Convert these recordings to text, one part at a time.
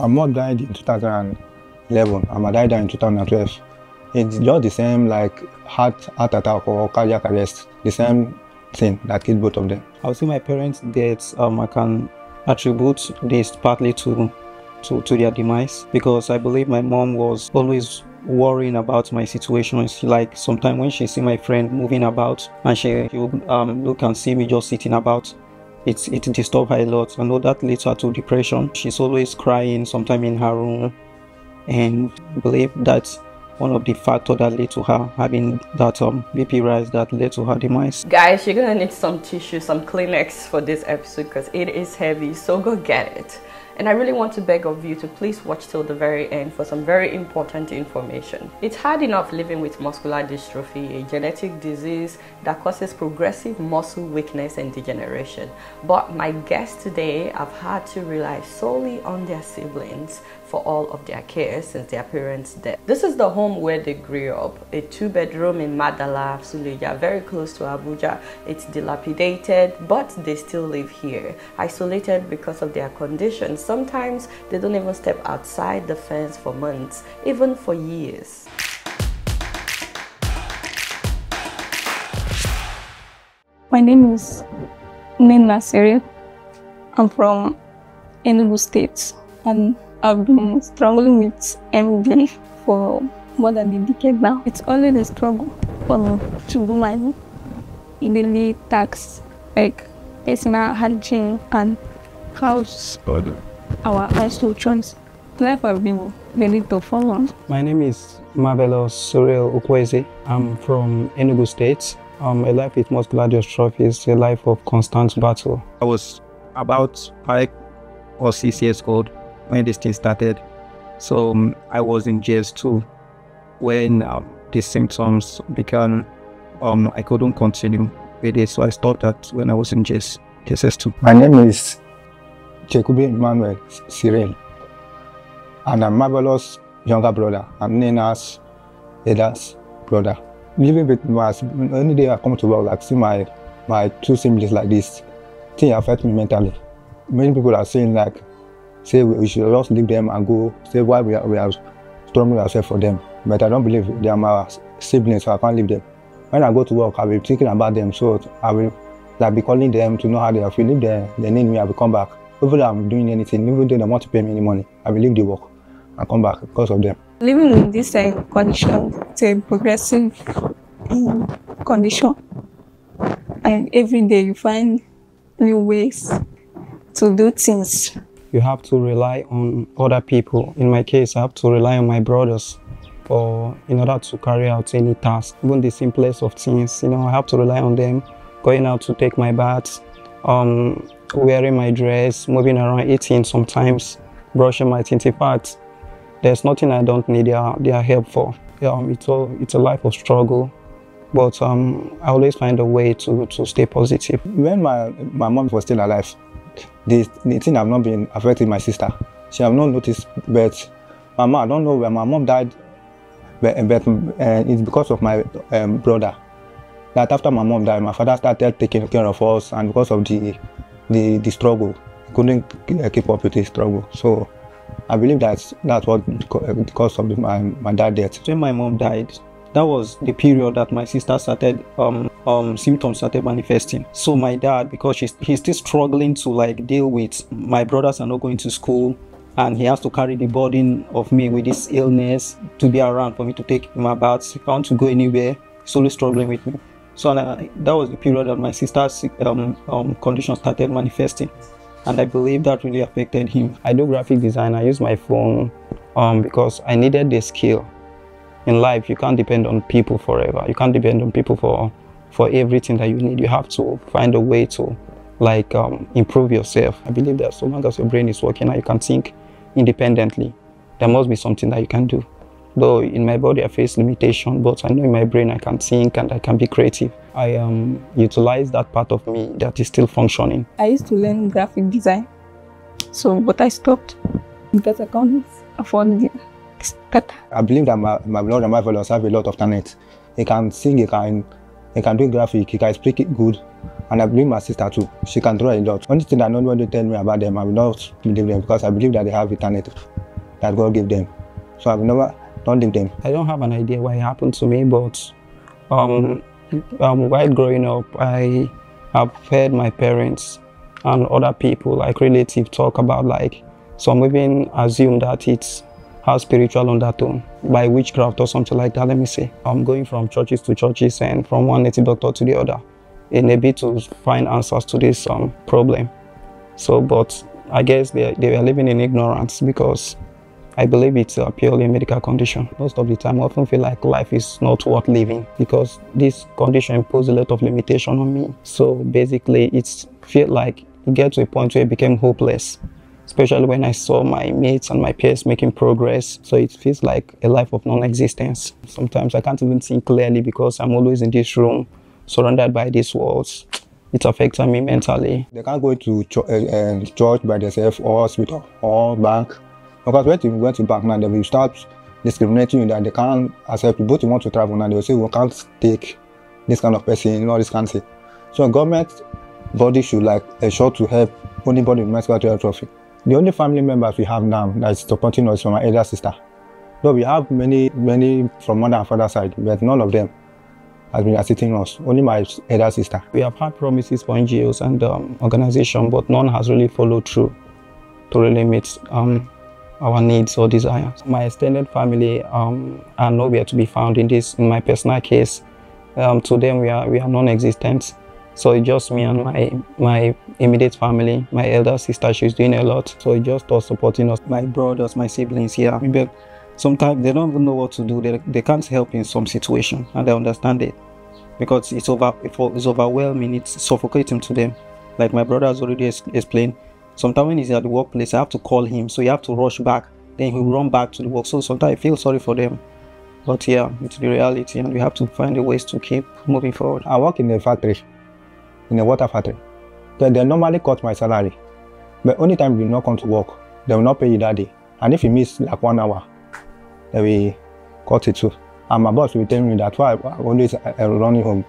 My mom died in 2011 and my dad died in 2012. It's just the same like heart attack or cardiac arrest, the same thing that killed both of them. I would say my parents' deaths, I can attribute this partly to their demise, because I believe my mom was always worrying about my situation. Like sometimes when she see my friend moving about and she would look and see me just sitting about, it disturbed her a lot. I know that leads her to depression. She's always crying, sometimes in her room, and I believe that's one of the factors that led to her having that BP rise that led to her demise. Guys, you're gonna need some tissue, some Kleenex for this episode because it is heavy, so go get it. And I really want to beg of you to please watch till the very end for some very important information. It's hard enough living with muscular dystrophy, a genetic disease that causes progressive muscle weakness and degeneration. But my guests today have had to rely solely on their siblings for all of their care since their parents' death. This is the home where they grew up, a 2-bedroom in Madala, Suleja, very close to Abuja. It's dilapidated, but they still live here, isolated because of their conditions. Sometimes they don't even step outside the fence for months, even for years. My name is Nnenna Cyril. I'm from Enugu State, and I've been struggling with MD for more than a decade now. It's always a struggle for me to do my daily tasks like personal hygiene and house our household chores. Life has been very tough for me. My name is Marvelous Cyril. I'm from Enugu State. A life with muscular dystrophy is a life of constant battle. I was about 5 or 6 years old when this thing started. So I was in JS2 when the symptoms began. I couldn't continue with it, so I stopped that when I was in JS2. My name is Emmanuel Cyril, and I'm Marvelous' younger brother. I'm Nnenna's elder's brother. Living with my, any day I come to work, like see my 2 siblings like this, thing affect me mentally. Many people are saying like, say we should just leave them and go, say why we are struggling ourselves for them. But I don't believe they are my siblings, so I can't leave them. When I go to work, I'll be thinking about them, so I will like be calling them to know how they are feeling. If they need me, I will come back. Even though I'm doing anything, even though they want to pay me any money, I will leave the work and come back because of them. Living with this condition, it's a progressive condition, and every day you find new ways to do things. You have to rely on other people. In my case, I have to rely on my brothers in order to carry out any task. Even the simplest of things, I have to rely on them. Going out to take my bath, wearing my dress, moving around, eating sometimes, brushing my teeth. In fact, there's nothing I don't need their help for. It's a life of struggle, but I always find a way to stay positive. When my mom was still alive, the thing have not been affecting my sister. She have not noticed, but my mom, I don't know where my mom died, but it's because of my brother. That after my mom died, my father started taking care of us, and because of the struggle, he couldn't keep up with the struggle. So I believe that's what the cause of my dad's death. When my mom died, that was the period that my sister started symptoms started manifesting. So my dad, because he's still struggling to like deal with my brothers are not going to school, and he has to carry the burden of me with this illness to be around for me to take him about. If I want to go anywhere, he's always struggling with me. So that was the period that my sister's condition started manifesting, and I believe that really affected him. I do graphic design. I use my phone because I needed the skill. In life, you can't depend on people forever. You can't depend on people for everything that you need. You have to find a way to like improve yourself. I believe that as long as your brain is working and you can think independently, there must be something that you can do. Though in my body I face limitation, but I know in my brain I can think and I can be creative. I utilize that part of me that is still functioning. I used to learn graphic design, but I stopped because I can't afford it. I believe that my brother Marvelous have a lot of talent. He can sing, he can He can do graphic, he can speak it good. And I believe my sister too. She can draw a lot. Only thing that nobody tell me about them, I will not believe them because I believe that they have eternity that God gave them. So I will never don't leave them. I don't have an idea why it happened to me, but while growing up, I have heard my parents and other people, like relatives, talk about like some even assume that it's has spiritual undertone by witchcraft or something like that. Let me say, I'm going from churches to churches and from one native doctor to the other in a bit to find answers to this problem. So, but I guess they were living in ignorance because I believe it's a purely medical condition. Most of the time, I often feel like life is not worth living because this condition imposed a lot of limitation on me. So basically, it's felt like it gets to a point where it became hopeless, especially when I saw my mates and my peers making progress. So it feels like a life of non-existence. Sometimes I can't even think clearly because I'm always in this room, surrounded by these walls. It affects me mentally. They can't go to church by themselves or hospital or bank. Because when you go to bank now, they will start discriminating you that they can't accept you. Both you want to travel now, they will say, we can't take this kind of person, all this kind of thing. So government body should like ensure to help anybody with muscular dystrophy. The only family members we have now that is supporting us from my elder sister. Though we have many from mother and father side, but none of them has been assisting us. Only my elder sister. We have had promises for NGOs and organizations, but none has really followed through to really meet our needs or desires. My extended family are nowhere to be found in my personal case. To them, we are non-existent. So it's just me and my immediate family. My elder sister, she's doing a lot. So it's just us supporting us. My brothers, my siblings here. Maybe sometimes they don't even know what to do. They can't help in some situation, and they understand it because it's overwhelming. It's suffocating to them. Like my brother has already explained. Sometimes when he's at the workplace, I have to call him, so you have to rush back. Then he'll run back to the work. So sometimes I feel sorry for them. But yeah, it's the reality, and we have to find a ways to keep moving forward. I work in a factory, in a water factory. They normally cut my salary, but only time you not come to work, they will not pay you that day. And if you miss like 1 hour, they will cut it too. And my boss will tell me that why I always running home.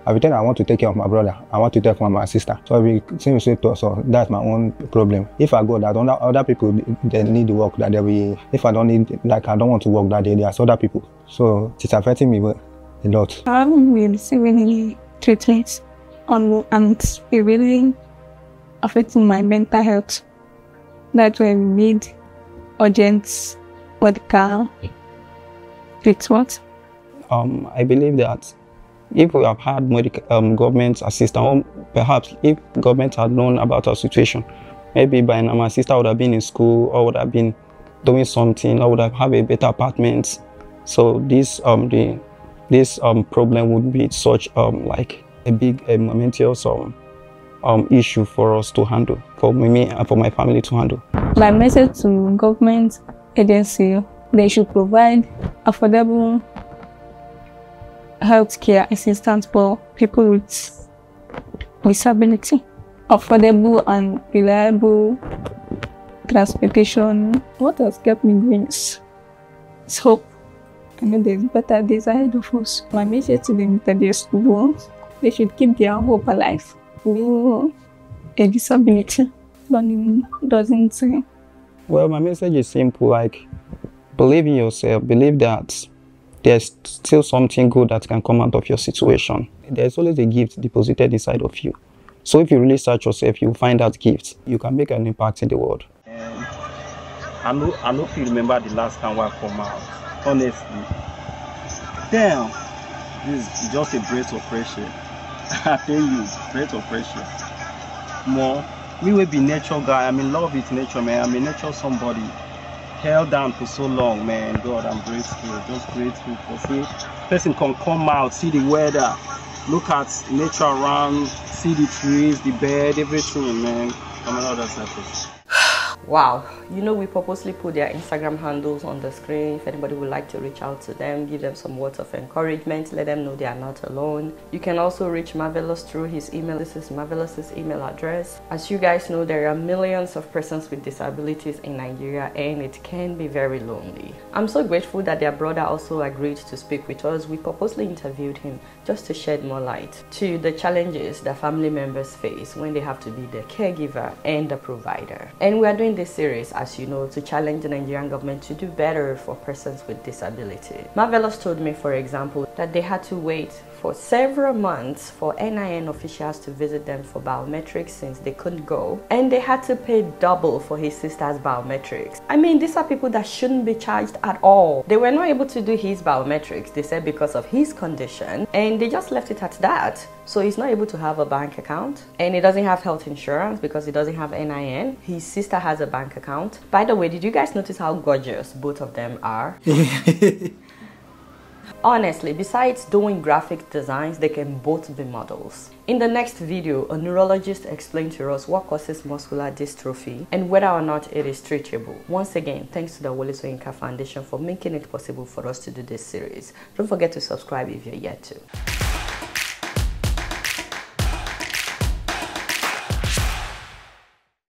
Every time I want to take care of my brother, I want to take care of my sister. So we seem to so that's my own problem. If I go that other people they need the work that they will. If I don't need, like I don't want to work that day, there's other people. So it's affecting me a lot. I haven't been receiving any treatments and it's really affecting my mental health. That's why we need urgent medical treatment. I believe that if we have had government assistance, or perhaps if government had known about our situation, maybe by now my sister would have been in school or would have been doing something or would have a better apartment. So this problem would be such like a big momentous issue for us to handle, for me and for my family to handle. My message to government agency, they should provide affordable healthcare assistance for people with disability, affordable and reliable transportation. What has kept me going is hope. I know there's better days ahead of us. My message to them is that they should keep their hope alive. Being a disability doesn't say. Well, my message is simple, like believe in yourself, believe that there's still something good that can come out of your situation. There's always a gift deposited inside of you. So if you really search yourself, you'll find that gift. You can make an impact in the world. I know if you remember the last time I come out, honestly. Damn, this is just a breath of fresh air. I tell you, breath of fresh air. More, me will be nature guy. I'm in love with nature, man. I'm a nature somebody. Held down for so long, man. God, I'm grateful, just grateful for see person can come out, see the weather, look at nature around, see the trees, the bird, everything, man. I'm on other surface. Wow, you know, we purposely put their Instagram handles on the screen. If anybody would like to reach out to them, give them some words of encouragement, let them know they are not alone. You can also reach Marvelous through his email. This is Marvelous's email address. As you guys know, there are millions of persons with disabilities in Nigeria, and it can be very lonely. I'm so grateful that their brother also agreed to speak with us. We purposely interviewed him just to shed more light to the challenges that family members face when they have to be the caregiver and the provider. And we are doing this series, as you know, to challenge the Nigerian government to do better for persons with disability. Marvelous told me, for example, that they had to wait for several months for NIN officials to visit them for biometrics since they couldn't go, and they had to pay double for his sister's biometrics. I mean, these are people that shouldn't be charged at all. They were not able to do his biometrics, they said, because of his condition, and they just left it at that. So he's not able to have a bank account, and he doesn't have health insurance because he doesn't have NIN. His sister has a bank account. By the way, did you guys notice how gorgeous both of them are? Honestly, besides doing graphic designs, they can both be models. In the next video, a neurologist explained to us what causes muscular dystrophy and whether or not it is treatable. Once again, thanks to the Wole Soyinka Foundation for making it possible for us to do this series. Don't forget to subscribe if you're yet to.